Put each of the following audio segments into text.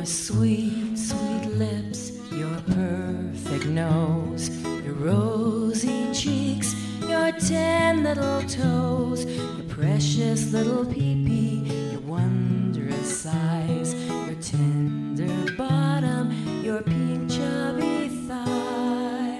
sweet, sweet lips, your perfect nose, your rosy cheeks, your 10 little toes, your precious little pee-pee, your wondrous size, your tender bottom, your pink chubby thighs.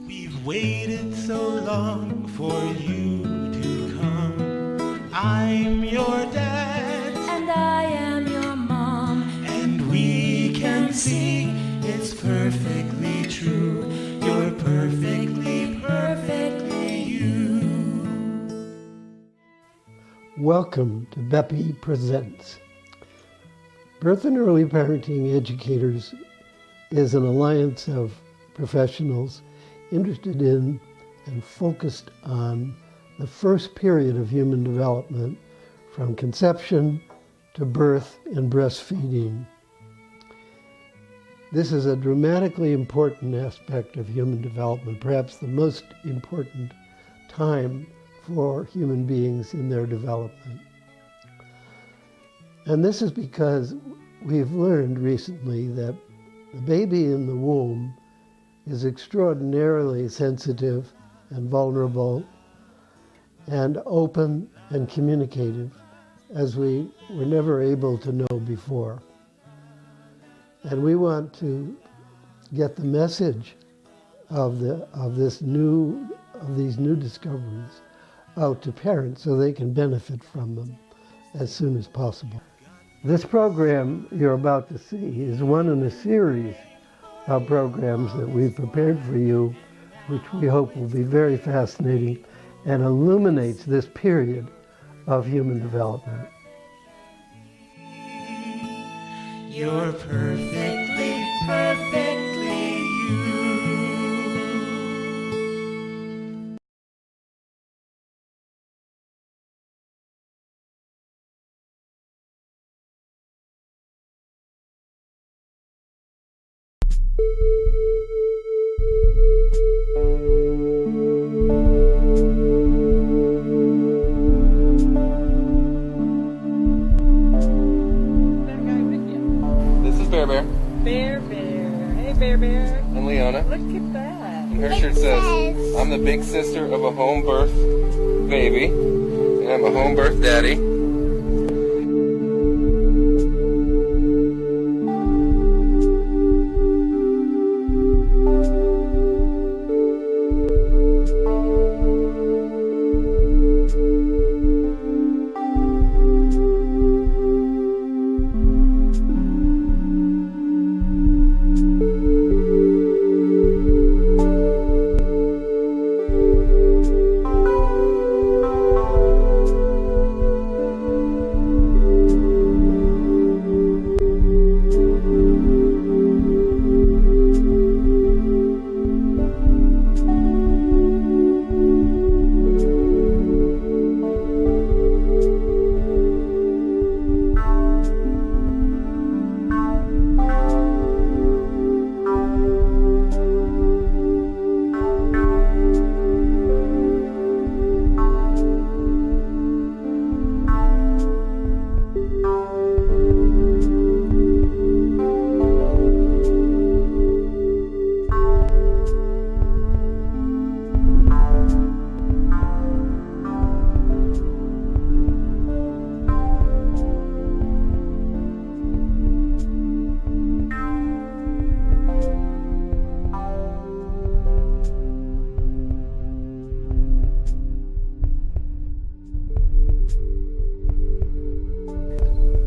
We've waited so long for you to come. I'm your dad, and I am your mom, and we can see it's perfectly true. You're perfectly, perfectly you. Welcome to BEPE Presents. Birth and Early Parenting Educators is an alliance of professionals interested in and focused on the first period of human development from conception to birth and breastfeeding. This is a dramatically important aspect of human development, perhaps the most important time for human beings in their development. And this is because we've learned recently that the baby in the womb is extraordinarily sensitive and vulnerable and open and communicative, as we were never able to know before. And we want to get the message of these new discoveries out to parents so they can benefit from them as soon as possible. This program you're about to see is one in a series of programs that we've prepared for you, which we hope will be very fascinating and illuminates this period of human development. You're perfectly, perfectly you. Bear. Hey, Bear. And Leona. Look at that. And her shirt says, I'm the big sister of a home birth baby, and I'm a home birth daddy.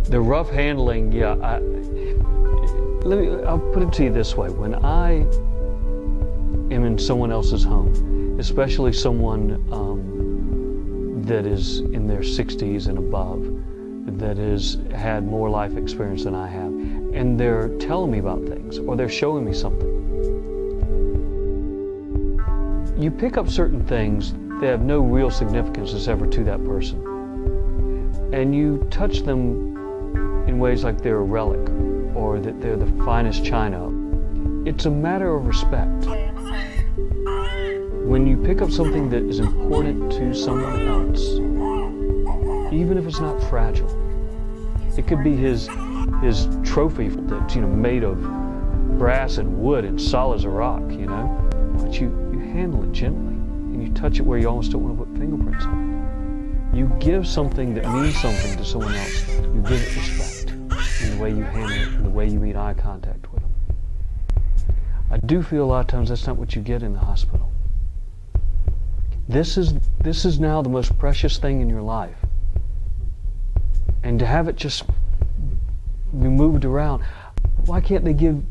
The rough handling, yeah, I'll put it to you this way. When I am in someone else's home, especially someone that is in their 60s and above, that has had more life experience than I have, and they're telling me about things, or they're showing me something, you pick up certain things that have no real significance as ever to that person. And you touch them in ways like they're a relic or that they're the finest china. It's a matter of respect. When you pick up something that is important to someone else, even if it's not fragile, it could be his his trophy that's, made of brass and wood and solid as a rock, But you handle it gently, and you touch it where you almost don't want to put fingerprints on it. You give something that means something to someone else. You give it respect in the way you handle it, in the way you meet eye contact with them. I do feel a lot of times that's not what you get in the hospital. This is now the most precious thing in your life. And to have it just be moved around, why can't they give...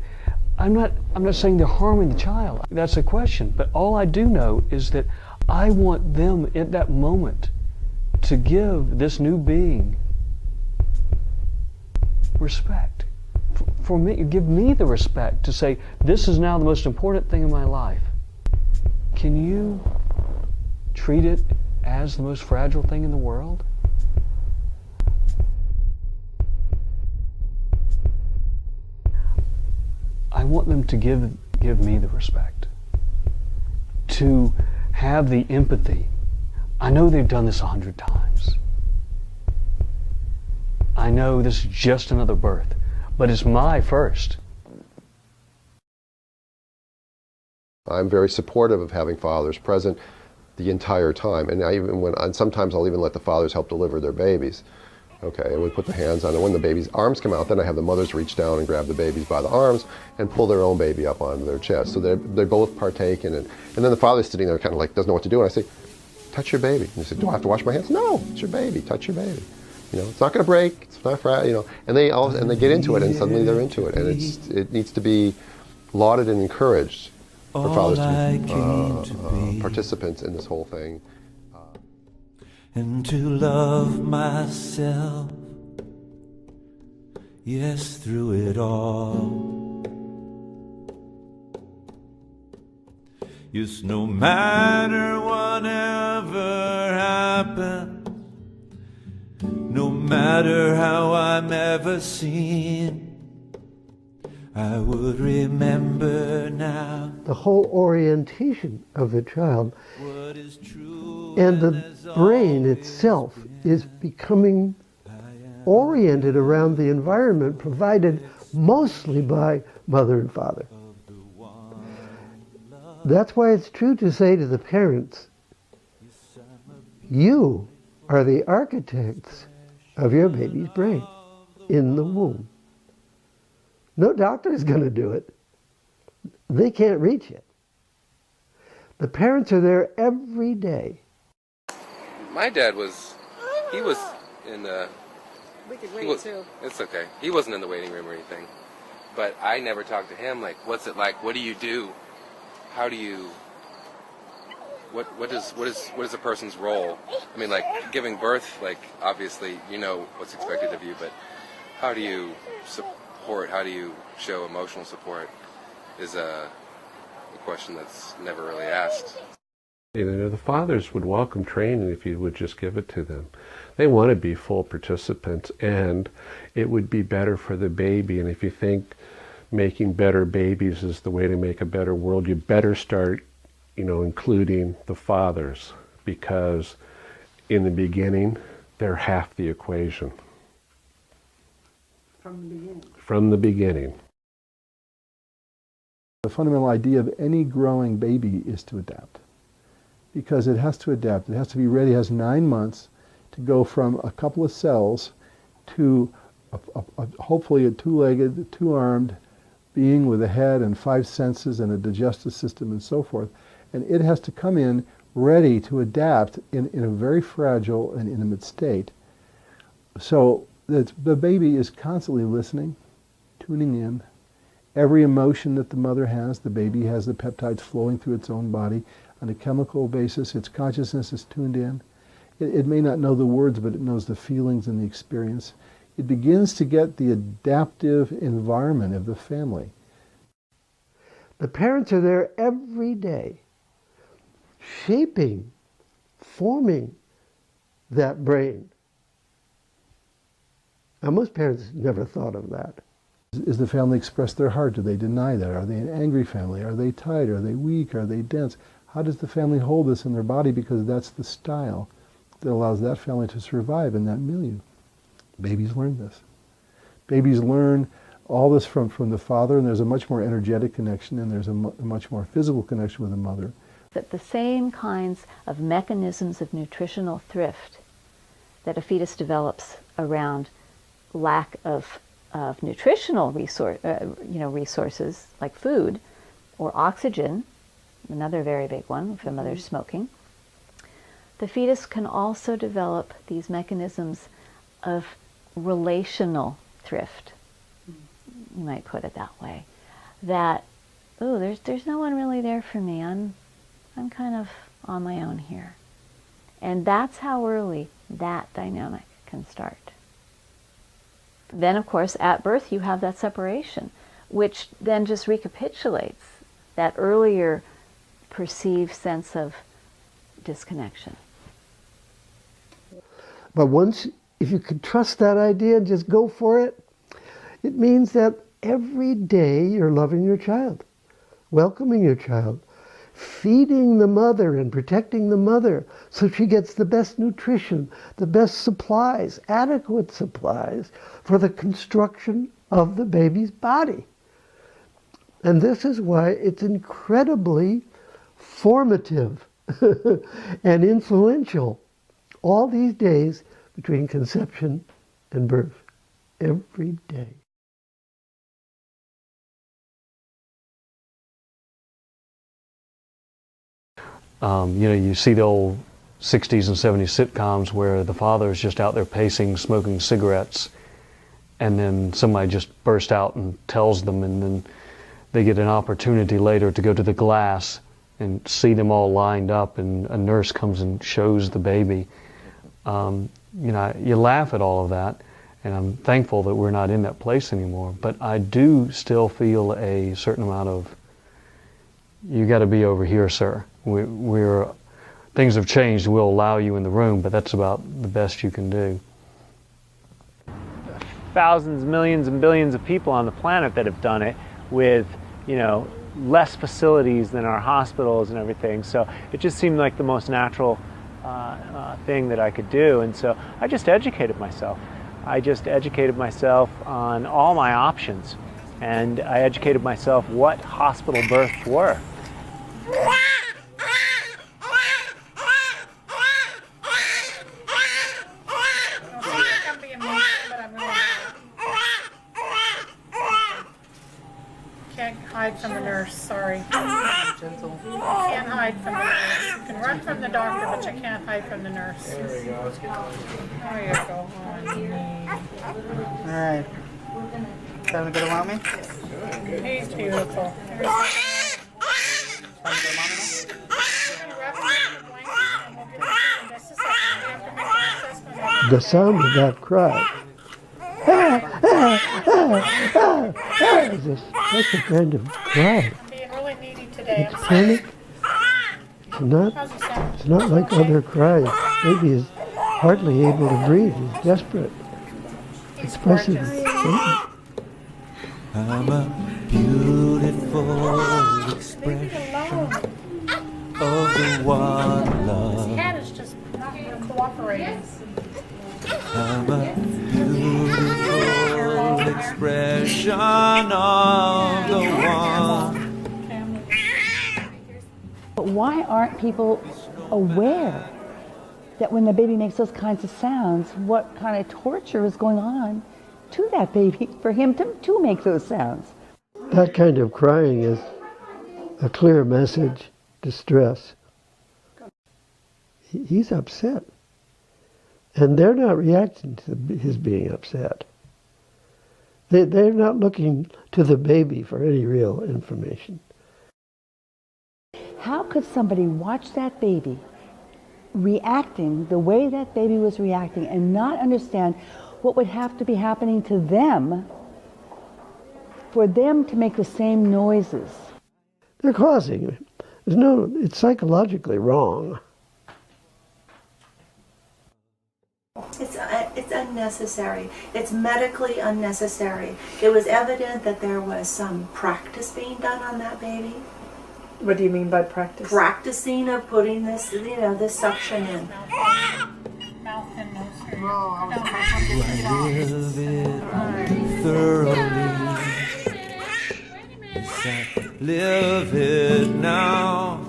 I'm not saying they're harming the child. That's a question. But all I do know is that I want them at that moment to give this new being respect. For me, give me the respect to say, this is now the most important thing in my life. Can you treat it as the most fragile thing in the world? I want them to give me the respect, to have the empathy. I know they've done this 100 times. I know this is just another birth, but it's my first. I'm very supportive of having fathers present the entire time, and sometimes I'll even let the fathers help deliver their babies. Okay, and we put the hands on it. When the baby's arms come out, then I have the mothers reach down and grab the babies by the arms and pull their own baby up onto their chest. So they both partake in it. And then the father's sitting there kind of like doesn't know what to do. And I say, touch your baby. And he said, do I have to wash my hands? No, it's your baby. Touch your baby. It's not going to break. It's not fragile. And they get into it, and suddenly they're into it. And it needs to be lauded and encouraged for fathers to be participants in this whole thing. And to love myself, yes, through it all. Yes, no matter whatever happens, no matter how I'm ever seen, I would remember now The whole orientation of the child what is true. and the brain itself is becoming oriented around the environment provided mostly by mother and father. That's why it's true to say to the parents, you are the architects of your baby's brain in the womb. No doctor is going to do it. They can't reach it. The parents are there every day. My dad was in the... We could wait too. It's okay. He wasn't in the waiting room or anything. But I never talked to him, like, what's it like? What do you do? How do you... What is a person's role? I mean, like, giving birth, like, obviously, you know what's expected of you, but how do you support, how do you show emotional support is a question that's never really asked. The fathers would welcome training if you would just give it to them. They want to be full participants, and it would be better for the baby. And if you think making better babies is the way to make a better world, you better start, including the fathers, because in the beginning, they're half the equation. From the beginning. From the beginning. The fundamental idea of any growing baby is to adapt. Because it has to adapt. It has to be ready. It has 9 months to go from a couple of cells to hopefully a two-legged, two-armed being with a head and 5 senses and a digestive system and so forth. And it has to come in ready to adapt in a very fragile and intimate state. So the baby is constantly listening, tuning in. Every emotion that the mother has, the baby has the peptides flowing through its own body. On a chemical basis, its consciousness is tuned in. It may not know the words, but it knows the feelings and the experience. It begins to get the adaptive environment of the family. The parents are there every day, shaping, forming that brain. Now, most parents never thought of that. Is the family express their heart? Do they deny that? Are they an angry family? Are they tight? Are they weak? Are they dense? How does the family hold this in their body? Because that's the style that allows that family to survive in that milieu. Babies learn this. Babies learn all this from the father, and there's a much more energetic connection, and there's a much more physical connection with the mother. That the same kinds of mechanisms of nutritional thrift that a fetus develops around lack of nutritional resources like food or oxygen, another very big one if the mother's smoking, the fetus can also develop these mechanisms of relational thrift, you might put it that way. That, oh, there's no one really there for me. I'm kind of on my own here. And that's how early that dynamic can start. Then, of course, at birth you have that separation, which then just recapitulates that earlier perceived sense of disconnection. But once, if you can trust that idea and just go for it, it means that every day you're loving your child, welcoming your child, feeding the mother and protecting the mother so she gets the best nutrition, the best supplies, adequate supplies for the construction of the baby's body. And this is why it's incredibly formative and influential all these days between conception and birth, every day. You see the old 60s and 70s sitcoms where the father is just out there pacing, smoking cigarettes, and then somebody just bursts out and tells them, and then they get an opportunity later to go to the glass and see them all lined up, and a nurse comes and shows the baby. You laugh at all of that, and I'm thankful that we're not in that place anymore, but I do still feel a certain amount of, you got to be over here, sir. Things have changed. We'll allow you in the room, but that's about the best you can do. Thousands, millions, and billions of people on the planet that have done it with, less facilities than our hospitals and everything. So it just seemed like the most natural thing that I could do. And so I just educated myself. I just educated myself on all my options. And I educated myself what hospital births were. Can't hide from the nurse, sorry. Gentle. You can't hide from the nurse. You can run from the doctor, but you can't hide from the nurse. There we go. Let's get there you go, honey. All right. Time to go to mommy? He's beautiful. The sound of that cry is a special kind of cry. I'm being really needy today. It's panic. It's not like other cries. Baby is hardly able to breathe. He's desperate. Expressive. I'm a beautiful expression of the one love. His head is just not cooperating. I'm a beautiful expression of the one. But why aren't people aware that when the baby makes those kinds of sounds, what kind of torture is going on to that baby for him to make those sounds? That kind of crying is a clear message, distress. He's upset. And they're not reacting to his being upset. They're not looking to the baby for any real information. How could somebody watch that baby reacting the way that baby was reacting and not understand what would have to be happening to them for them to make the same noises? They're causing it. It's psychologically wrong. It's unnecessary. It's medically unnecessary. It was evident that there was some practice being done on that baby. What do you mean by practice? Practicing of putting this, this suction in. Mouth and nose. I live it thoroughly. Yes, I live it now.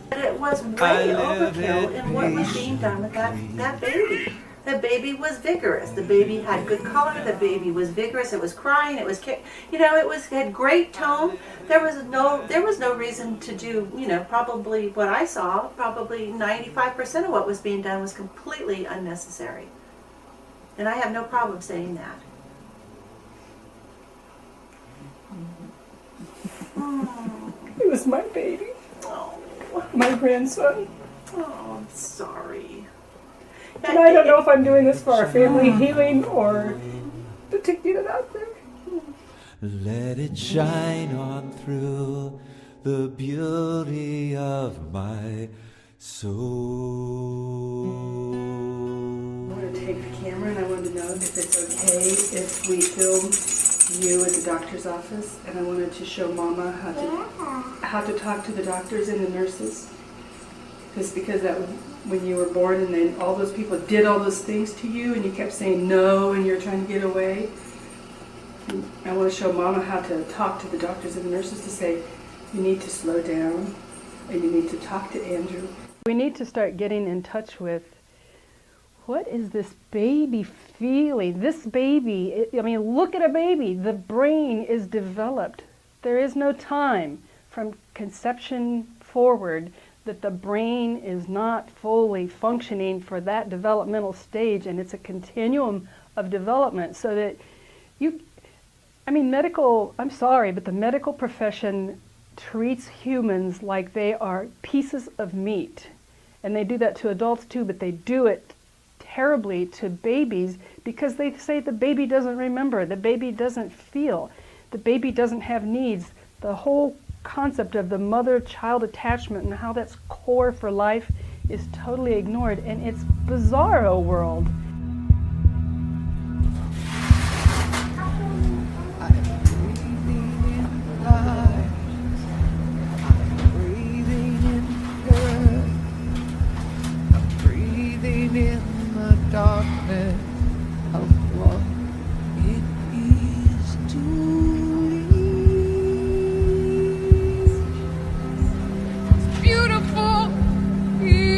But it was way overkill in what was being done with that baby. The baby was vigorous. The baby had good color. The baby was vigorous. It was crying. It was, you know, it had great tone. There was no reason to do, you know, probably what I saw. Probably 95% of what was being done was completely unnecessary, and I have no problem saying that. It was my baby. Oh, my grandson. Oh, I'm sorry. And I don't know if I'm doing this for our family healing or to get it out there. Let it shine on through the beauty of my soul. I want to take the camera and I want to know if it's okay if we film you at the doctor's office, and I wanted to show Mama how to talk to the doctors and the nurses. Because that when you were born and then all those people did all those things to you and you kept saying no and you're trying to get away. And I want to show Mama how to talk to the doctors and the nurses to say, you need to slow down and you need to talk to Andrew. We need to start getting in touch with what is this baby feeling? This baby, I mean, look at a baby. The brain is developed. There is no time from conception forward that the brain is not fully functioning for that developmental stage, and it's a continuum of development. So that I'm sorry, but the medical profession treats humans like they are pieces of meat. And they do that to adults too, but they do it terribly to babies because they say the baby doesn't remember, the baby doesn't feel, the baby doesn't have needs. The whole concept of the mother-child attachment and how that's core for life is totally ignored, and it's bizarro world. Darkness of what it is to live. It's beautiful here.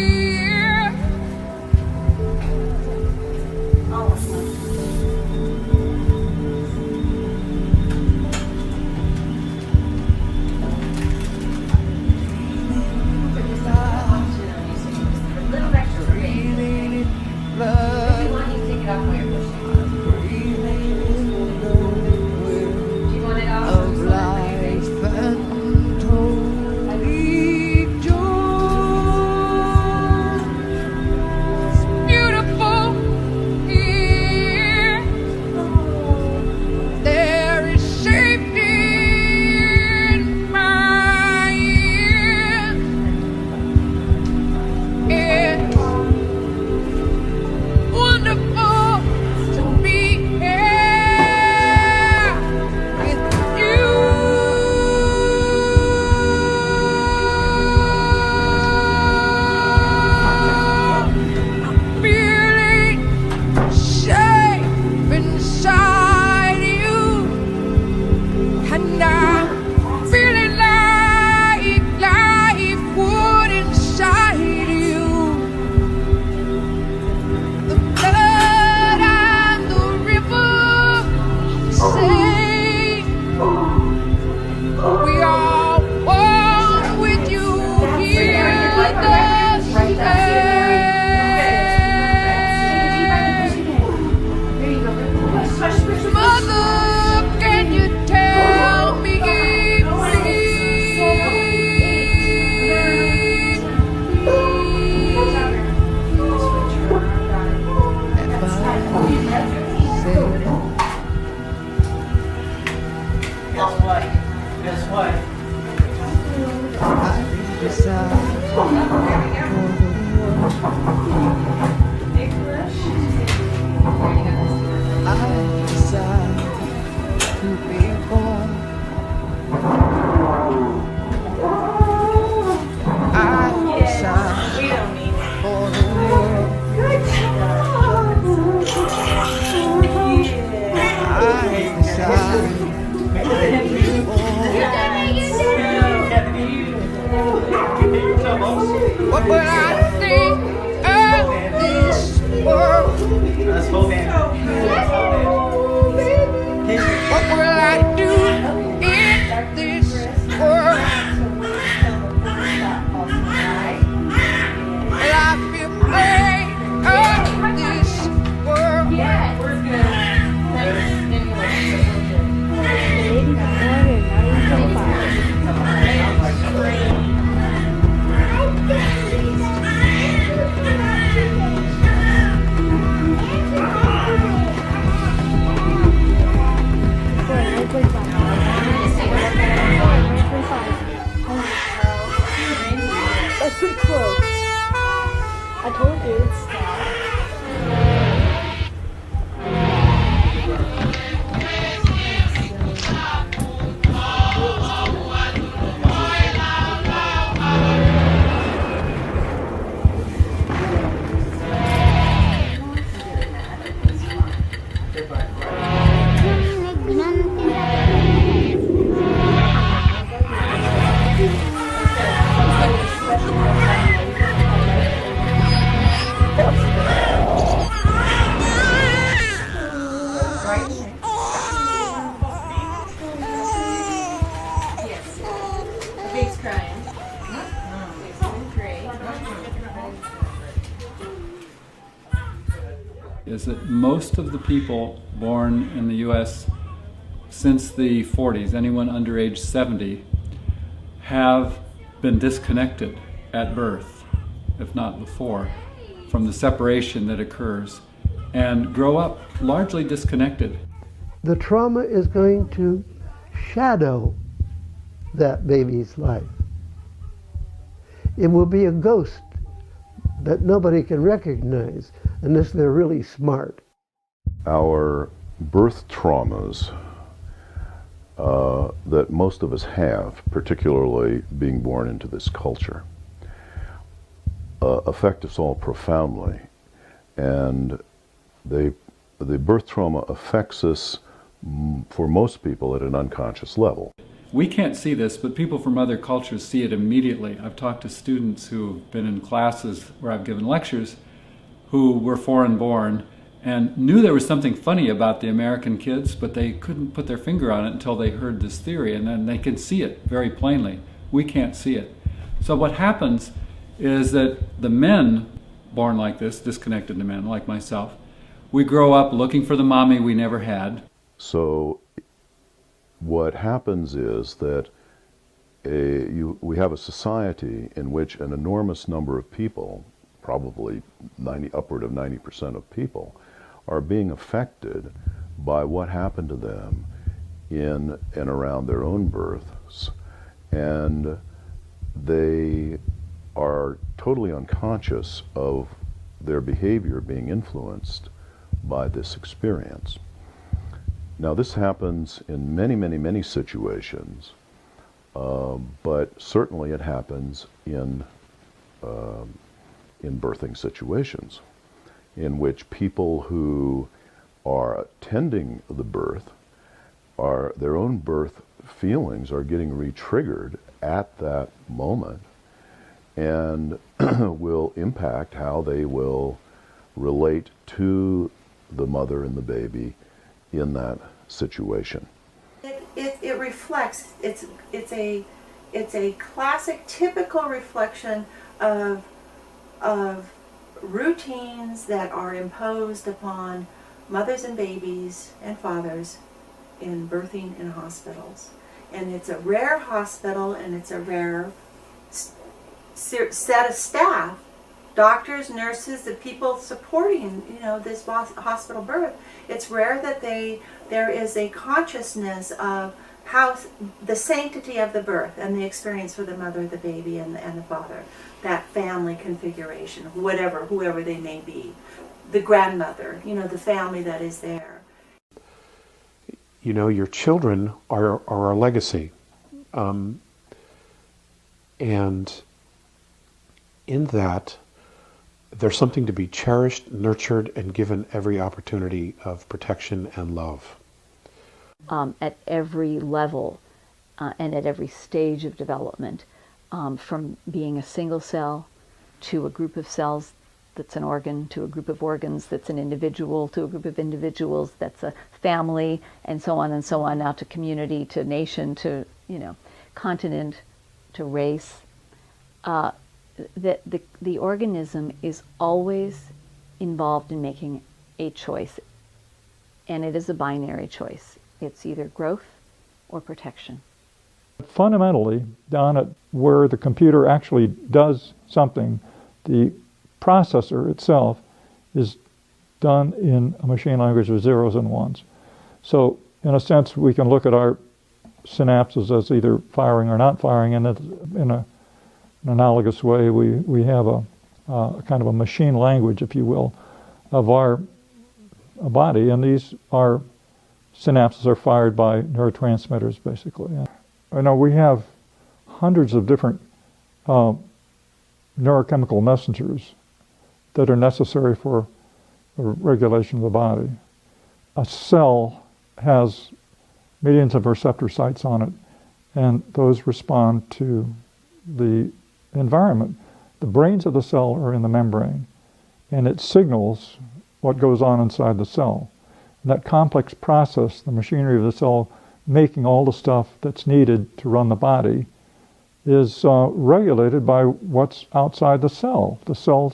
What will I think of this world? Let's hold hands. What will I do in this world? Will I be afraid of this world? Yeah, we're That's pretty close. I told you. Is that most of the people born in the U.S. since the 40s, anyone under age 70, have been disconnected at birth, if not before, from the separation that occurs, and grow up largely disconnected. The trauma is going to shadow that baby's life. It will be a ghost that nobody can recognize unless they're really smart. Our birth traumas that most of us have, particularly being born into this culture, affect us all profoundly. And the birth trauma affects us, for most people, at an unconscious level. We can't see this, but people from other cultures see it immediately. I've talked to students who've been in classes where I've given lectures who were foreign born and knew there was something funny about the American kids, but they couldn't put their finger on it until they heard this theory, and then they can see it very plainly. We can't see it. So what happens is that the men born like this, disconnected men like myself, we grow up looking for the mommy we never had. So what happens is that we have a society in which an enormous number of people, probably upward of 90% of people, are being affected by what happened to them in and around their own births, and they are totally unconscious of their behavior being influenced by this experience. Now, this happens in many, many, many situations, but certainly it happens in birthing situations, in which people who are attending the birth, their own birth feelings are getting re-triggered at that moment, and will impact how they will relate to the mother and the baby in that situation. It reflects, it's a classic, typical reflection of routines that are imposed upon mothers and babies and fathers in birthing in hospitals. And it's a rare hospital, and it's a rare set of staff, doctors, nurses, the people supporting, this hospital birth. It's rare that there is a consciousness of how the sanctity of the birth and the experience for the mother, the baby, and the father, that family configuration, whoever they may be, the grandmother, the family that is there. Your children are our legacy, and in that, there's something to be cherished, nurtured, and given every opportunity of protection and love. At every level and at every stage of development, from being a single cell to a group of cells that's an organ, to a group of organs that's an individual, to a group of individuals that's a family, and so on, now to community, to nation, to, you know, continent, to race. The organism is always involved in making a choice, and it is a binary choice. It's either growth or protection. Fundamentally, down at where the computer actually does something, the processor itself is done in a machine language of zeros and ones. So in a sense, we can look at our synapses as either firing or not firing, and in an analogous way, we have a kind of a machine language, if you will, of our body, and these are synapses are fired by neurotransmitters, basically. I know we have hundreds of different neurochemical messengers that are necessary for the regulation of the body. A cell has millions of receptor sites on it, and those respond to the environment. The brains of the cell are in the membrane, and it signals what goes on inside the cell. And that complex process, the machinery of the cell making all the stuff that's needed to run the body, is regulated by what's outside the cell. The cell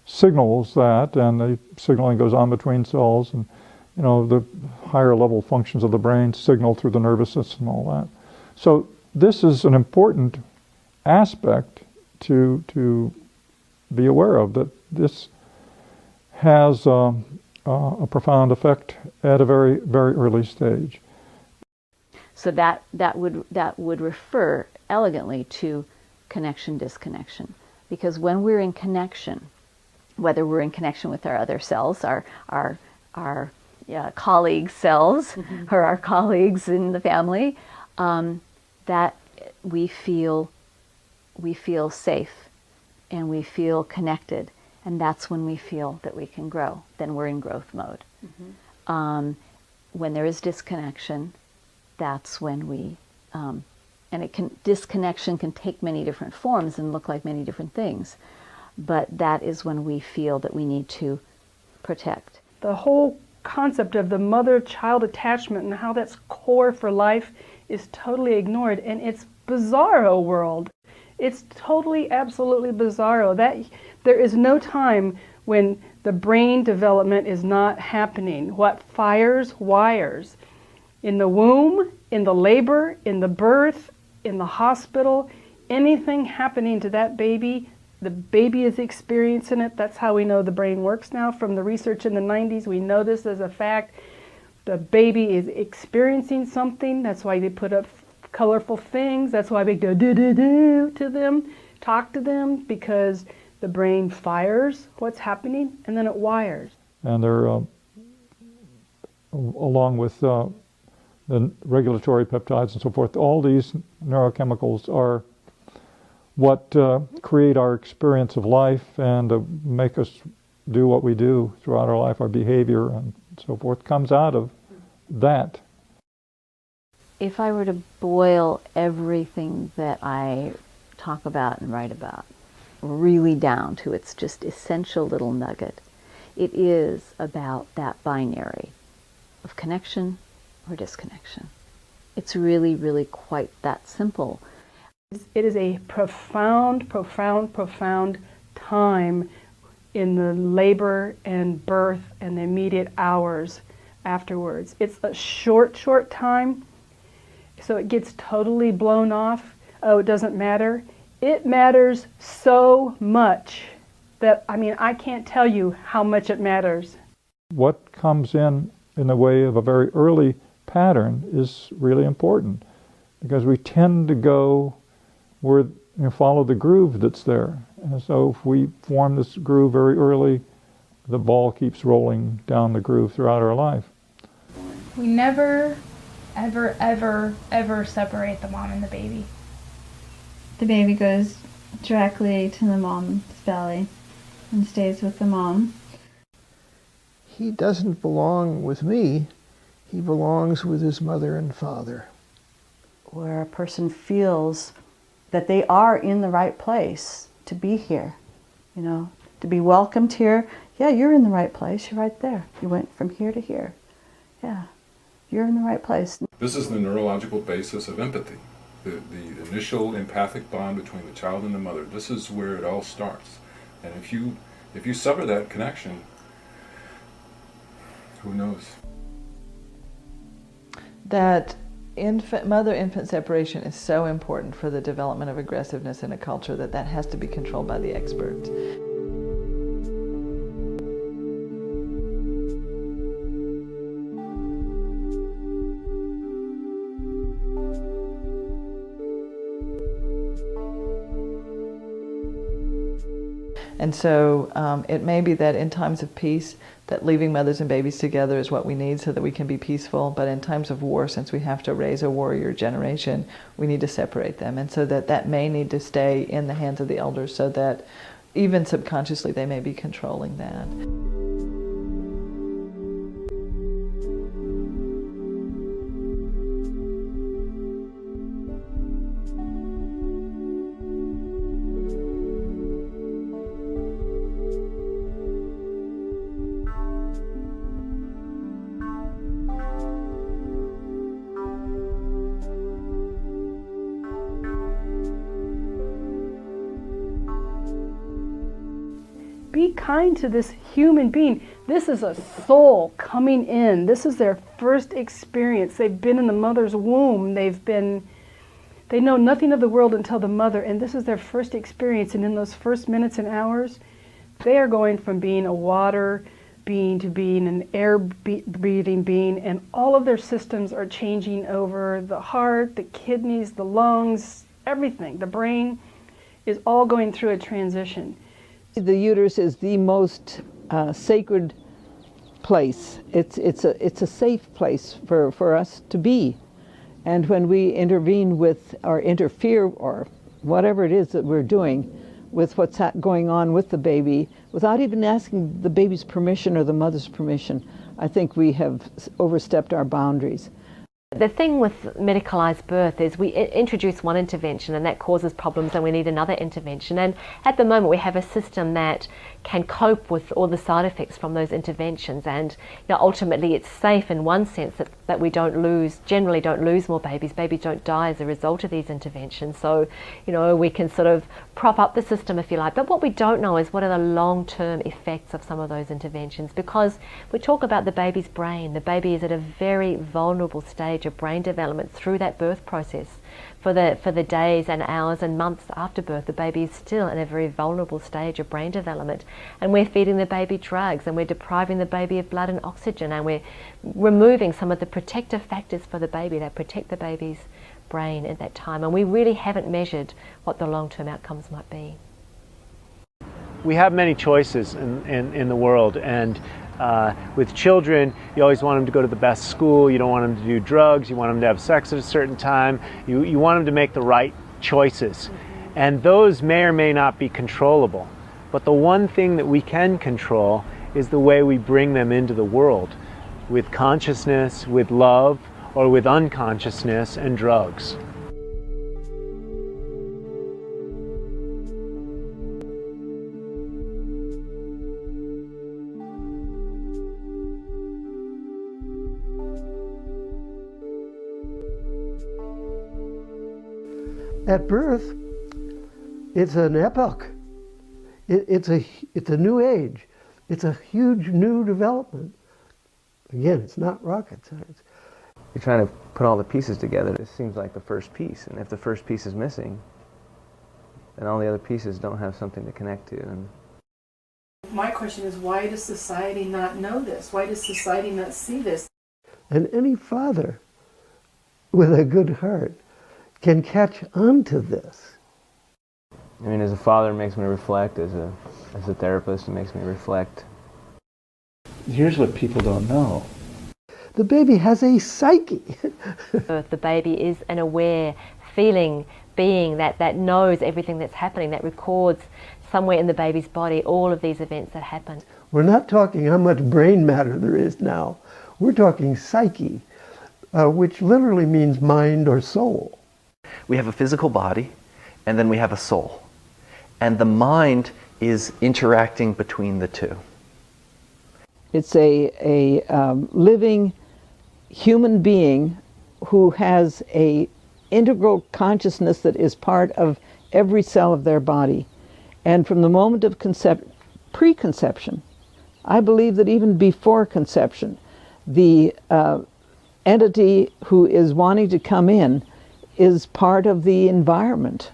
signals that, and the signaling goes on between cells, and you know, the higher level functions of the brain signal through the nervous system and all that. So this is an important aspect to be aware of, that this has a profound effect at a very, very early stage. So that would refer elegantly to connection-disconnection, because when we're in connection, whether we're in connection with our other cells, our colleague cells, or our colleagues in the family, that we feel safe and we feel connected, and that's when we feel that we can grow. Then we're in growth mode. When there is disconnection, that's when we, disconnection can take many different forms and look like many different things, but that is when we feel that we need to protect. The whole concept of the mother-child attachment and how that's core for life is totally ignored, and it's bizarro world. It's totally, absolutely bizarro. That there is no time when the brain development is not happening. What fires, wires. In the womb, in the labor, in the birth, in the hospital, anything happening to that baby, the baby is experiencing it. That's how we know the brain works now. From the research in the 90s, we know this as a fact. The baby is experiencing something. That's why they put up colorful things. That's why we go do-do-do to them, talk to them, because the brain fires what's happening and then it wires. And they're, along with the regulatory peptides and so forth, all these neurochemicals are what create our experience of life and make us do what we do throughout our life. Our behavior and so forth comes out of that. If I were to boil everything that I talk about and write about really down to its just essential little nugget, it is about that binary of connection or disconnection. It's really, really quite that simple. It is a profound, profound, profound time in the labor and birth and the immediate hours afterwards. It's a short, short time, so it gets totally blown off. Oh, it doesn't matter. It matters so much that, I mean, I can't tell you how much it matters. What comes in the way of a very early pattern is really important, because we tend to go where, follow the groove that's there. And so if we form this groove very early, the ball keeps rolling down the groove throughout our life. We never, ever, ever, ever separate the mom and the baby. The baby goes directly to the mom's belly and stays with the mom. He doesn't belong with me. He belongs with his mother and father. Where a person feels that they are in the right place to be here, You know, to be welcomed here. Yeah, you're in the right place. You're right there. You went from here to here. Yeah, you're in the right place. This is the neurological basis of empathy, the initial empathic bond between the child and the mother. This is where it all starts. And if you sever that connection, who knows? That mother-infant separation is so important for the development of aggressiveness in a culture that has to be controlled by the experts. And so it may be that in times of peace, that leaving mothers and babies together is what we need so that we can be peaceful. But in times of war, since we have to raise a warrior generation, we need to separate them. And so that may need to stay in the hands of the elders so that even subconsciously they may be controlling that. Be kind to this human being. This is a soul coming in. This is their first experience. They've been in the mother's womb. They know nothing of the world until the mother, and this is their first experience. And in those first minutes and hours, they are going from being a water being to being an air-breathing being, and all of their systems are changing over. The heart, the kidneys, the lungs, everything, the brain is all going through a transition. The uterus is the most sacred place. It's a safe place for us to be. And when we intervene with, or interfere, or whatever it is that we're doing with what's going on with the baby, without even asking the baby's permission or the mother's permission, I think we have overstepped our boundaries. The thing with medicalised birth is we introduce one intervention and that causes problems and we need another intervention, and at the moment we have a system that can cope with all the side effects from those interventions, and ultimately it's safe in one sense that we generally don't lose more babies. Babies don't die as a result of these interventions, so we can sort of prop up the system if you like. But what we don't know is what are the long-term effects of some of those interventions, because we talk about the baby's brain. The baby is at a very vulnerable stage of brain development through that birth process. For the days and hours and months after birth, the baby is still in a very vulnerable stage of brain development, and we're feeding the baby drugs, and we're depriving the baby of blood and oxygen, and we're removing some of the protective factors for the baby that protect the baby's brain at that time, and we really haven't measured what the long-term outcomes might be. We have many choices in the world, and with children, you always want them to go to the best school. You don't want them to do drugs. You want them to have sex at a certain time. You want them to make the right choices. And those may or may not be controllable. But the one thing that we can control is the way we bring them into the world, with consciousness, with love, or with unconsciousness and drugs. At birth, it's an epoch. It's a new age. It's a huge new development. Again, it's not rocket science. You're trying to put all the pieces together. This seems like the first piece, and if the first piece is missing, then all the other pieces don't have something to connect to. And my question is, why does society not know this? Why does society not see this? And any father with a good heart can catch on to this. I mean, as a father, it makes me reflect. As a therapist, it makes me reflect. Here's what people don't know. The baby has a psyche. The baby is an aware, feeling being that knows everything that's happening, that records somewhere in the baby's body all of these events that happen. We're not talking how much brain matter there is now. We're talking psyche, which literally means mind or soul. We have a physical body, and then we have a soul. and the mind is interacting between the two. It's a living human being who has a integral consciousness that is part of every cell of their body. And from the moment of preconception, I believe that even before conception, the entity who is wanting to come in is part of the environment.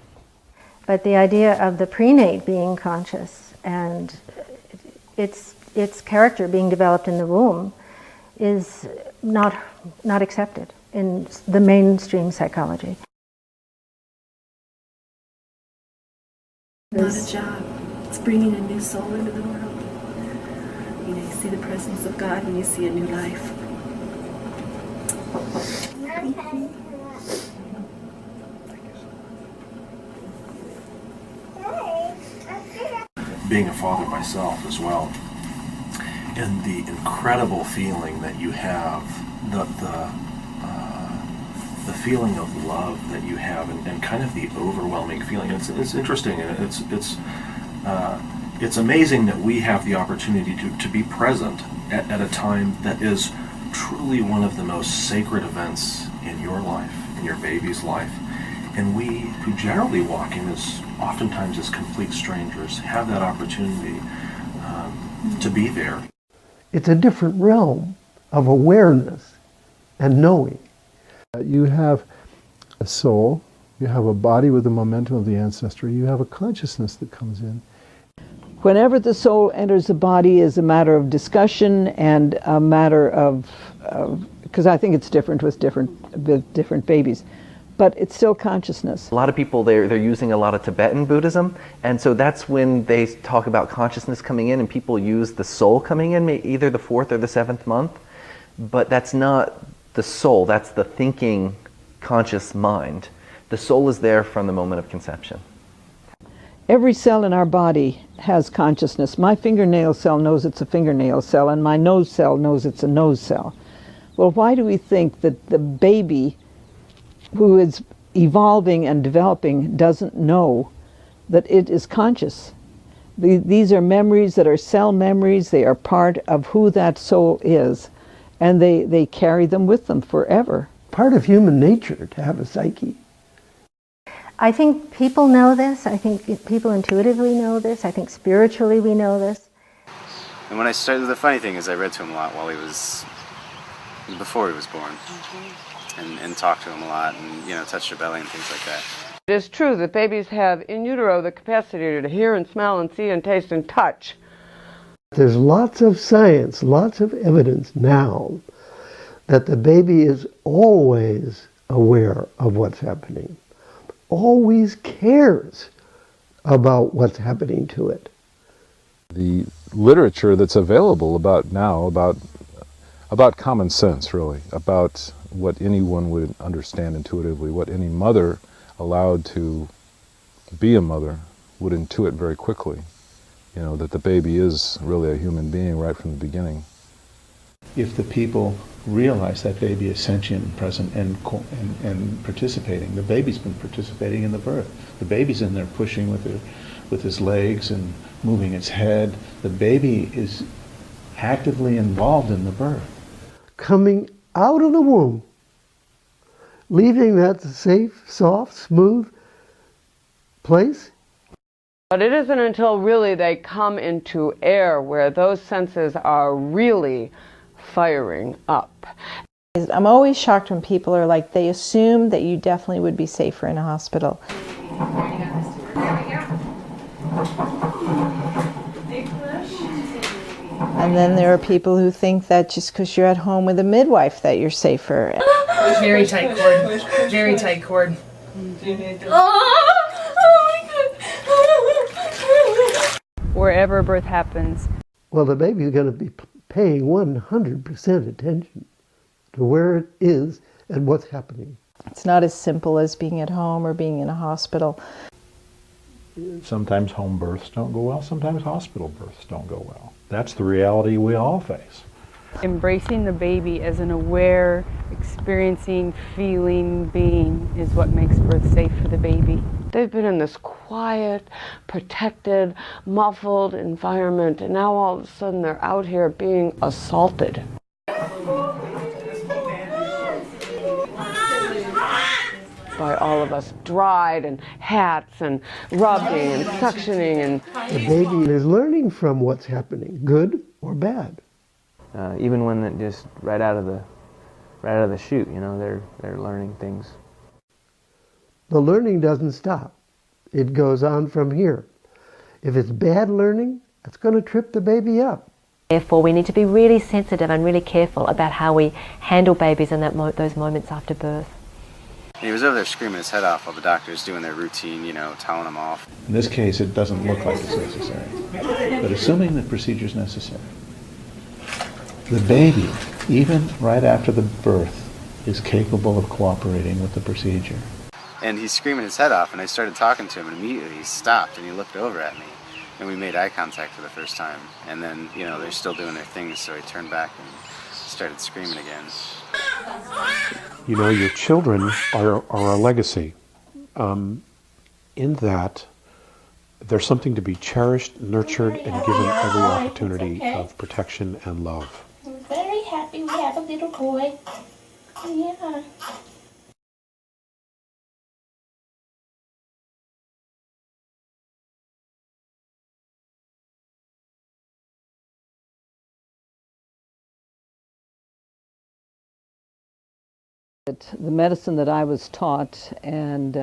But the idea of the prenate being conscious and its character being developed in the womb is not accepted in the mainstream psychology. Not a job. It's bringing a new soul into the world. You know, you see the presence of God when you see a new life. Being a father myself as well, and the incredible feeling that you have, the feeling of love that you have, and kind of the overwhelming feeling. It's interesting, and it's amazing that we have the opportunity to be present at a time that is truly one of the most sacred events in your life, in your baby's life. And we, who generally walk in as oftentimes as complete strangers, have that opportunity to be there. It's a different realm of awareness and knowing. You have a soul, you have a body with the momentum of the ancestry, you have a consciousness that comes in. Whenever the soul enters the body is a matter of discussion and a matter of, because I think it's different with different babies, but it's still consciousness. A lot of people, they're using a lot of Tibetan Buddhism, and so that's when they talk about consciousness coming in, and people use the soul coming in, either the 4th or the 7th month, but that's not the soul, that's the thinking, conscious mind. The soul is there from the moment of conception. Every cell in our body has consciousness. My fingernail cell knows it's a fingernail cell, and my nose cell knows it's a nose cell. Well, why do we think that the baby who is evolving and developing doesn't know that it is conscious? These are memories that are cell memories. They are part of who that soul is, and they carry them with them forever. Part of human nature to have a psyche. I think people know this. I think people intuitively know this. I think spiritually we know this. And when I started, the funny thing is I read to him a lot before he was born, and talked to him a lot, and touched her belly and things like that. It is true that babies have in utero the capacity to hear and smell and see and taste and touch. There's lots of science, lots of evidence now that the baby is always aware of what's happening, always cares about what's happening to it. The literature that's available about common sense, really, about what anyone would understand intuitively, what any mother allowed to be a mother would intuit very quickly, that the baby is really a human being right from the beginning. If the people realize that baby is sentient and present and participating, the baby's been participating in the birth. The baby's in there pushing with his legs and moving its head. The baby is actively involved in the birth. Coming out of the womb, leaving that safe, soft, smooth place. But it isn't until really they come into air where those senses are really firing up. I'm always shocked when people are like, they assume that you definitely would be safer in a hospital. And then there are people who think that just because you're at home with a midwife that you're safer. Very tight cord. Very tight cord. Wherever birth happens. Well, the baby's going to be paying 100% attention to where it is and what's happening. It's not as simple as being at home or being in a hospital. Sometimes home births don't go well, sometimes hospital births don't go well. That's the reality we all face. Embracing the baby as an aware, experiencing, feeling being is what makes birth safe for the baby. They've been in this quiet, protected, muffled environment, and now all of a sudden they're out here being assaulted. By all of us, dried and hats and rubbing and suctioning, and the baby is learning from what's happening, good or bad. Even when it just right out of the chute, you know, they're learning things. The learning doesn't stop. It goes on from here. If it's bad learning, it's going to trip the baby up. Therefore, we need to be really sensitive and really careful about how we handle babies in those moments after birth. He was over there screaming his head off while the doctor's doing their routine, you know, telling him off. In this case, it doesn't look like it's necessary. But assuming the procedure is necessary, the baby, even right after the birth, is capable of cooperating with the procedure. And he's screaming his head off, and I started talking to him, and immediately he stopped, and he looked over at me. And we made eye contact for the first time. And then, you know, they're still doing their things, so he turned back and started screaming again. You know, your children are a legacy. In that, there's something to be cherished, nurtured, and given every opportunity of protection and love. We're very happy we have a little boy. Yeah. The medicine that I was taught, and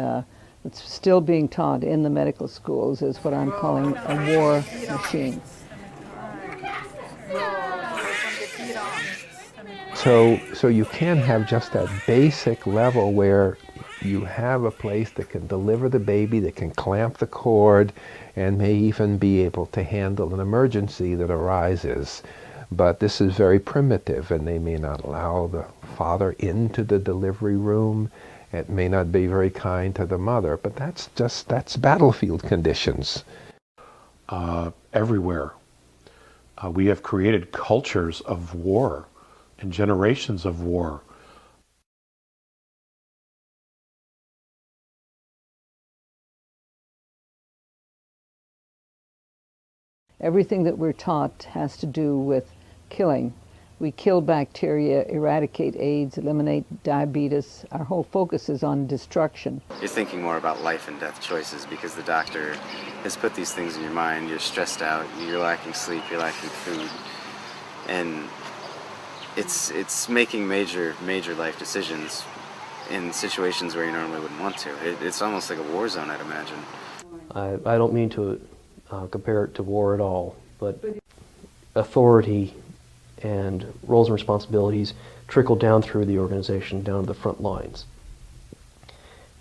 it's still being taught in the medical schools, is what I'm calling a war machine. So you can have just that basic level where you have a place that can deliver the baby, that can clamp the cord, and may even be able to handle an emergency that arises. But this is very primitive, and they may not allow the father into the delivery room. It may not be very kind to the mother, but that's battlefield conditions. Everywhere. We have created cultures of war and generations of war. Everything that we're taught has to do with killing. We kill bacteria, eradicate AIDS, eliminate diabetes. Our whole focus is on destruction. You're thinking more about life and death choices because the doctor has put these things in your mind. You're stressed out, you're lacking sleep, you're lacking food. And it's making major life decisions in situations where you normally wouldn't want to. It's almost like a war zone, I'd imagine. I don't mean to compare it to war at all, but authority and roles and responsibilities trickle down through the organization, down to the front lines.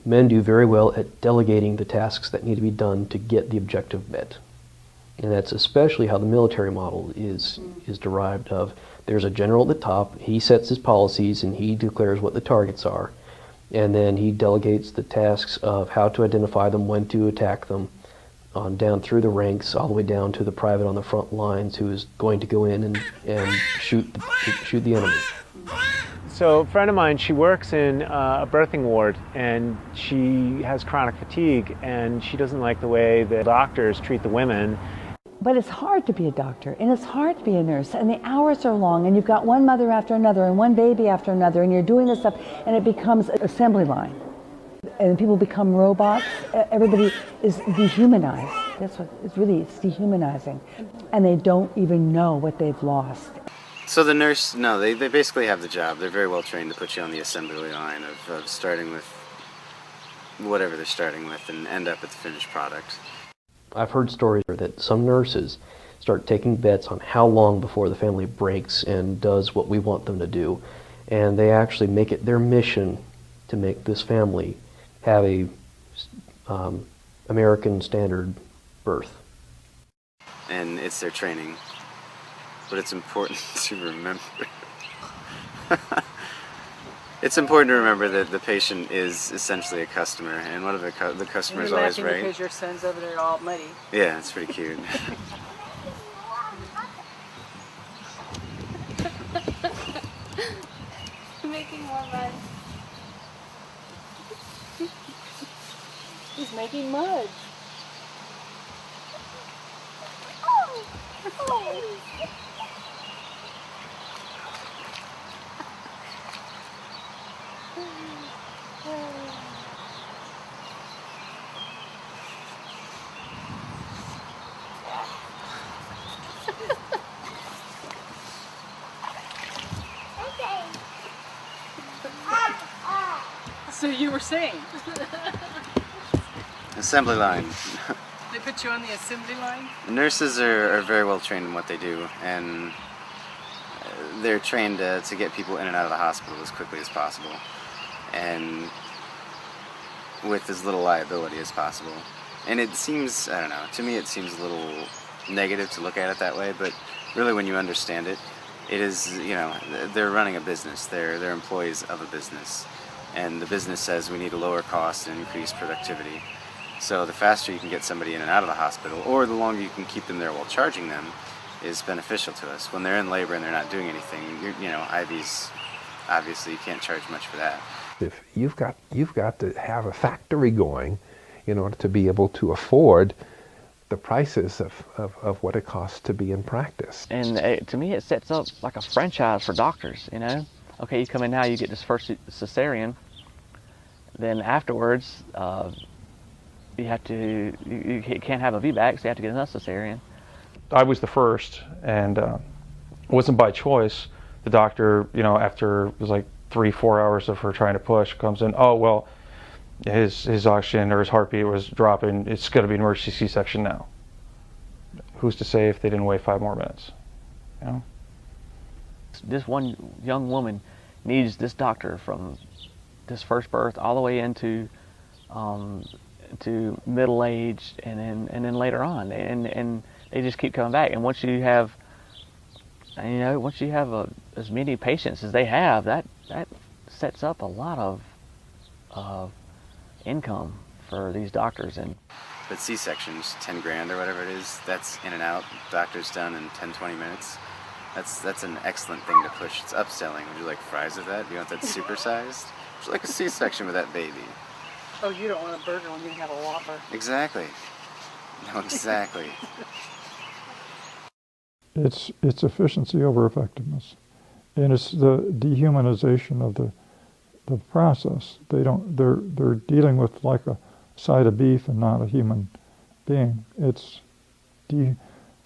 Men do very well at delegating the tasks that need to be done to get the objective met. And that's especially how the military model is derived of. There's a general at the top, he sets his policies and he declares what the targets are. And then he delegates the tasks of how to identify them, when to attack them, on down through the ranks, all the way down to the private on the front lines who is going to go in and shoot the enemy. So a friend of mine, she works in a birthing ward, and she has chronic fatigue, and she doesn't like the way the doctors treat the women. But it's hard to be a doctor, and it's hard to be a nurse, and the hours are long, and you've got one mother after another, and one baby after another, and you're doing this stuff, and it becomes an assembly line. And people become robots. Everybody is dehumanized. That's what it's dehumanizing. And they don't even know what they've lost. So the nurse, no, they basically have the job. They're very well trained to put you on the assembly line of starting with whatever they're starting with and end up at the finished product. I've heard stories that some nurses start taking bets on how long before the family breaks and does what we want them to do. And they actually make it their mission to make this family have a American standard birth. And it's their training. But it's important to remember. It's important to remember that the patient is essentially a customer, and one of the customers always right. Because your son's over there all muddy. Yeah, it's pretty cute. Making more mud. He's making making mud. So you were saying? Assembly line. They put you on the assembly line? Nurses are very well trained in what they do, and they're trained to get people in and out of the hospital as quickly as possible, and with as little liability as possible. And it seems, I don't know, to me it seems a little negative to look at it that way, but really when you understand it, it is, you know, they're running a business, they're employees of a business, and the business says we need to lower costs and increase productivity. So the faster you can get somebody in and out of the hospital, or the longer you can keep them there while charging them, is beneficial to us. When they're in labor and they're not doing anything, you know, IVs, obviously you can't charge much for that. If you've got to have a factory going in order to be able to afford the prices of what it costs to be in practice. And to me it sets up like a franchise for doctors, you know. Okay, you come in now, you get this first cesarean, then afterwards you have to, you can't have a VBAC, so you have to get another cesarean. I was the first, and it wasn't by choice. The doctor, you know, after it was like 3-4 hours of her trying to push, comes in, oh, well, his oxygen or his heartbeat was dropping, it's going to be an emergency C-section now. Who's to say if they didn't wait 5 more minutes, you know? This one young woman needs this doctor from this first birth all the way into to middle age, and then later on, and they just keep coming back. And once you have, you know, once you have as many patients as they have, that sets up a lot of income for these doctors. And but C-sections, 10 grand or whatever it is, that's in and out. Doctor's done in 10-20 minutes. That's an excellent thing to push. It's upselling. Would you like fries with that? Do you want that supersized? Would you like a C-section with that baby? Oh, you don't want a burger when you have a Whopper. Exactly. No, exactly. It's efficiency over effectiveness, and it's the dehumanization of the process. They're dealing with like a side of beef and not a human being. The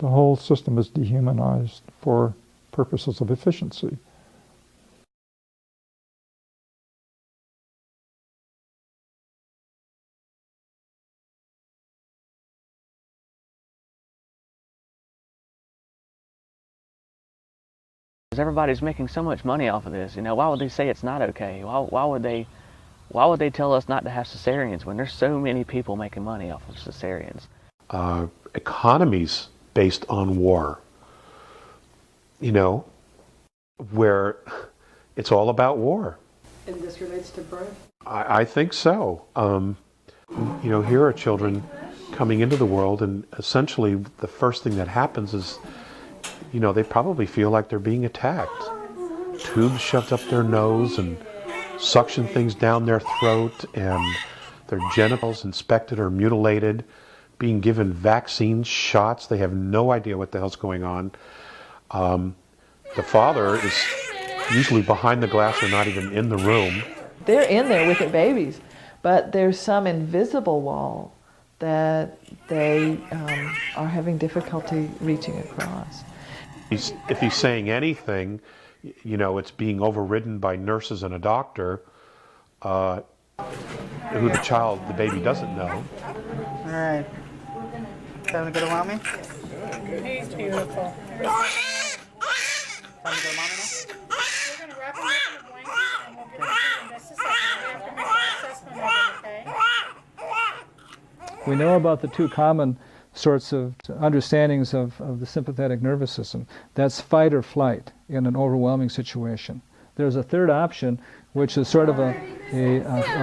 whole system is dehumanized for purposes of efficiency. everybody's making so much money off of this, you know, why would they say it's not okay? Why would they tell us not to have cesareans when there's so many people making money off of cesareans? Economies based on war, you know, where it's all about war. And this relates to birth? I think so. You know, here are children coming into the world, and essentially the first thing that happens is, you know, they probably feel like they're being attacked. Tubes shoved up their nose and suction things down their throat, and their genitals inspected or mutilated, being given vaccine shots. They have no idea what the hell's going on. The father is usually behind the glass or not even in the room. They're in there with their babies, but there's some invisible wall that they are having difficulty reaching across. If he's saying anything, you know, it's being overridden by nurses and a doctor who the baby doesn't know. All right. Time to go to mommy? He's beautiful. Time to go to mommy now? We're going to wrap him up in a blanket and we'll get him in just a second. We have to make an assessment of him, okay? We know about the two common sorts of understandings of the sympathetic nervous system. That's fight or flight in an overwhelming situation. There's a third option, which is sort of a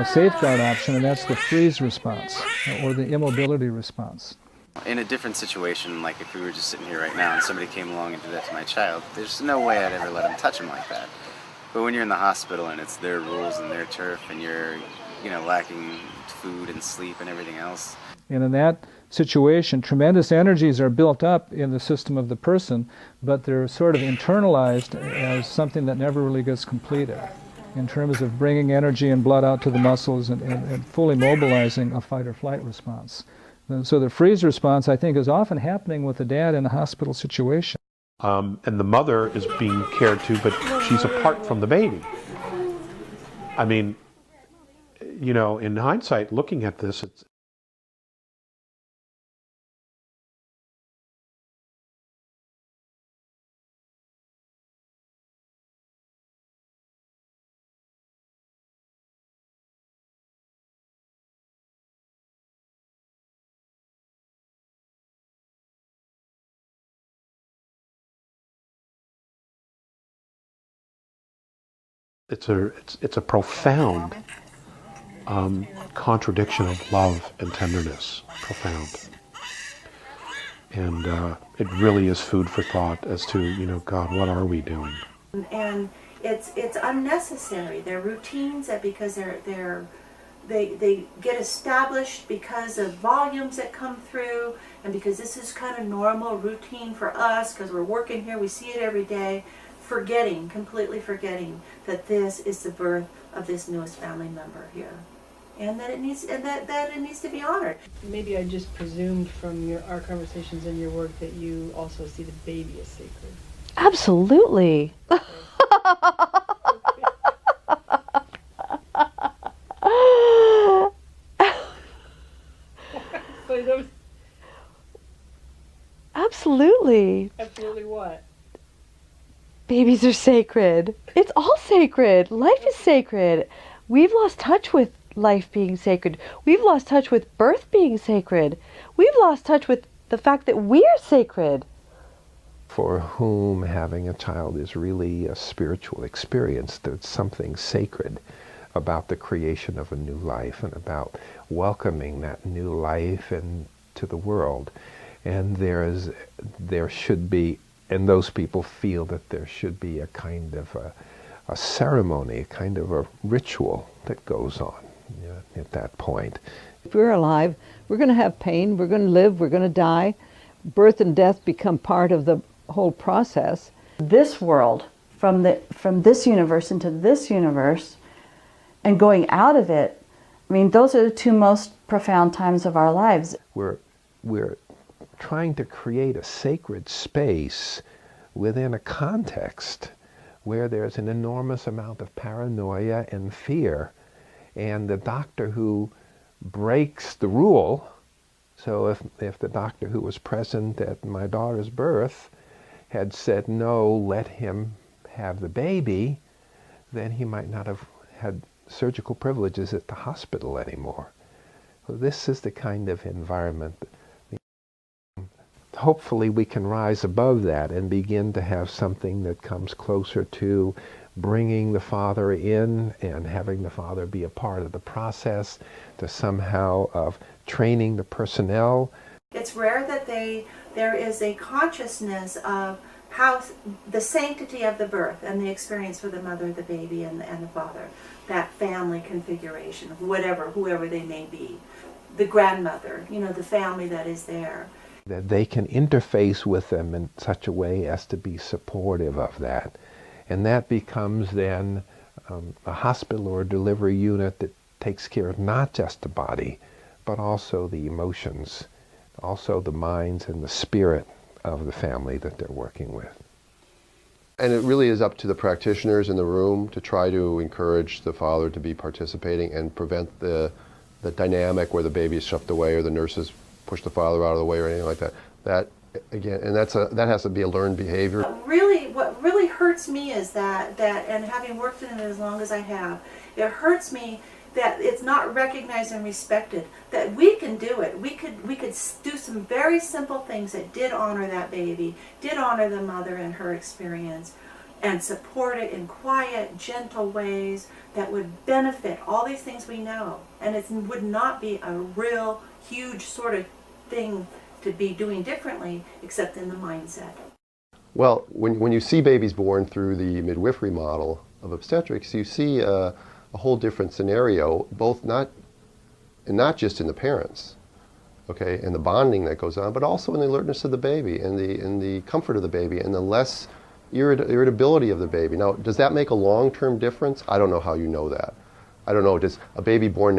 safeguard option, and that's the freeze response or the immobility response. In a different situation, like if we were just sitting here right now and somebody came along and did that to my child, there's no way I'd ever let him touch him like that. But when you're in the hospital and it's their rules and their turf and you're lacking food and sleep and everything else. And in that situation, tremendous energies are built up in the system of the person, but they're sort of internalized as something that never really gets completed in terms of bringing energy and blood out to the muscles and fully mobilizing a fight or flight response. And so the freeze response, I think, is often happening with the dad in a hospital situation. And the mother is being cared to, but she's apart from the baby. I mean, in hindsight, looking at this, it's a profound contradiction of love and tenderness, profound. And it really is food for thought as to, God, what are we doing? And it's unnecessary. They're routines that because they get established because of volumes that come through, and because this is kind of normal routine for us because we're working here, we see it every day, completely forgetting that this is the birth of this newest family member here. And that it needs to be honored. Maybe I just presumed from our conversations and your work that you also see the baby as sacred. Absolutely. Absolutely. Absolutely what? Babies are sacred. It's all sacred. Life is sacred. We've lost touch with life being sacred. We've lost touch with birth being sacred. We've lost touch with the fact that we're sacred. For whom having a child is really a spiritual experience, there's something sacred about the creation of a new life and about welcoming that new life into the world. And there should be, and those people feel that there should be a kind of a ceremony, a kind of a ritual that goes on at that point. If we're alive, we're going to have pain, we're going to live, we're going to die. Birth and death become part of the whole process. This world, from this universe into this universe, and going out of it, I mean, those are the two most profound times of our lives. We're trying to create a sacred space within a context where there's an enormous amount of paranoia and fear. And the doctor who breaks the rule, so if the doctor who was present at my daughter's birth had said, no, let him have the baby, then he might not have had surgical privileges at the hospital anymore. So this is the kind of environment. Hopefully we can rise above that and begin to have something that comes closer to bringing the father in and having the father be a part of the process, to somehow of training the personnel. It's rare that there is a consciousness of how the sanctity of the birth and the experience for the mother, the baby, and the father, that family configuration, whoever they may be, the grandmother, the family that is there. That they can interface with them in such a way as to be supportive of that. And that becomes then a hospital or a delivery unit that takes care of not just the body, but also the emotions, also the minds and the spirit of the family that they're working with. And it really is up to the practitioners in the room to try to encourage the father to be participating and prevent the dynamic where the baby is shoved away or the nurses push the father out of the way or anything like that. That again, and that has to be a learned behavior. What really hurts me is that and having worked in it as long as I have, it hurts me that it's not recognized and respected. That we can do it. We could do some very simple things that did honor that baby, did honor the mother and her experience, and support it in quiet, gentle ways that would benefit all these things we know. And it would not be a real huge sort of thing to be doing differently, except in the mindset. Well, when you see babies born through the midwifery model of obstetrics, you see a a whole different scenario, both not just in the parents, okay, and the bonding that goes on, but also in the alertness of the baby and the comfort of the baby and the less irritability of the baby. Now, does that make a long-term difference? I don't know how you know that. I don't know, does a baby born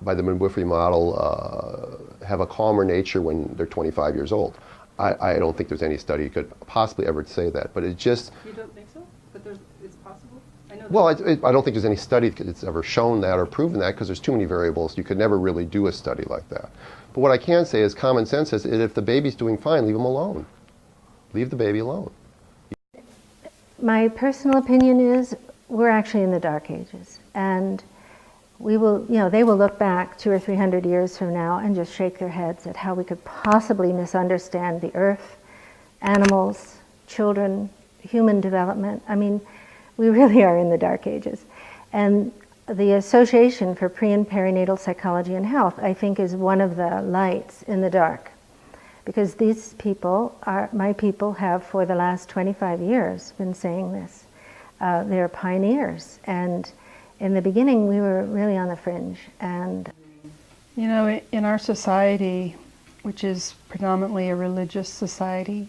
by the midwifery model have a calmer nature when they're 25 years old? I don't think there's any study could possibly ever say that, but it just... You don't think so? But it's possible? Well, I don't think there's any study that's ever shown that or proven that, because there's too many variables. You could never really do a study like that. But what I can say is common sense says if the baby's doing fine, leave them alone. Leave the baby alone. My personal opinion is we're actually in the dark ages, and we will, they will look back 200 or 300 years from now and just shake their heads at how we could possibly misunderstand the earth, animals, children, human development. I mean, we really are in the dark ages. And the Association for Pre- and Perinatal Psychology and Health, I think, is one of the lights in the dark. Because these people, my people, have for the last 25 years been saying this. They're pioneers. And in the beginning, we were really on the fringe. And in our society, which is predominantly a religious society,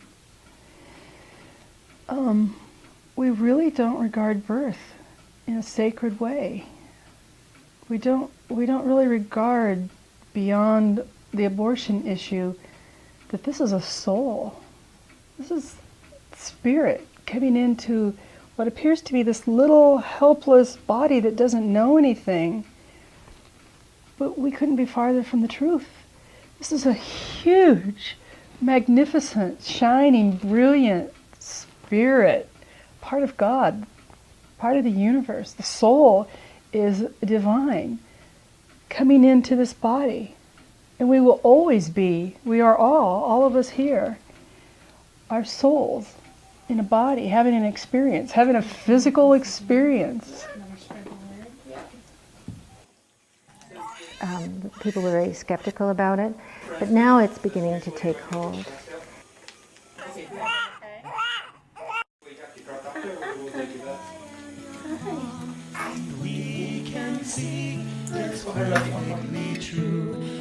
we really don't regard birth in a sacred way. We don't really regard beyond the abortion issue that this is a soul. This is spirit coming into what appears to be this little helpless body that doesn't know anything. But we couldn't be farther from the truth. This is a huge, magnificent, shining, brilliant spirit, part of God, part of the universe. The soul is divine, coming into this body. And we will always be, we are all of us here, our souls in a body, having an experience, having a physical experience. People were very skeptical about it, but now it's beginning to take hold. We can see that's perfectly true.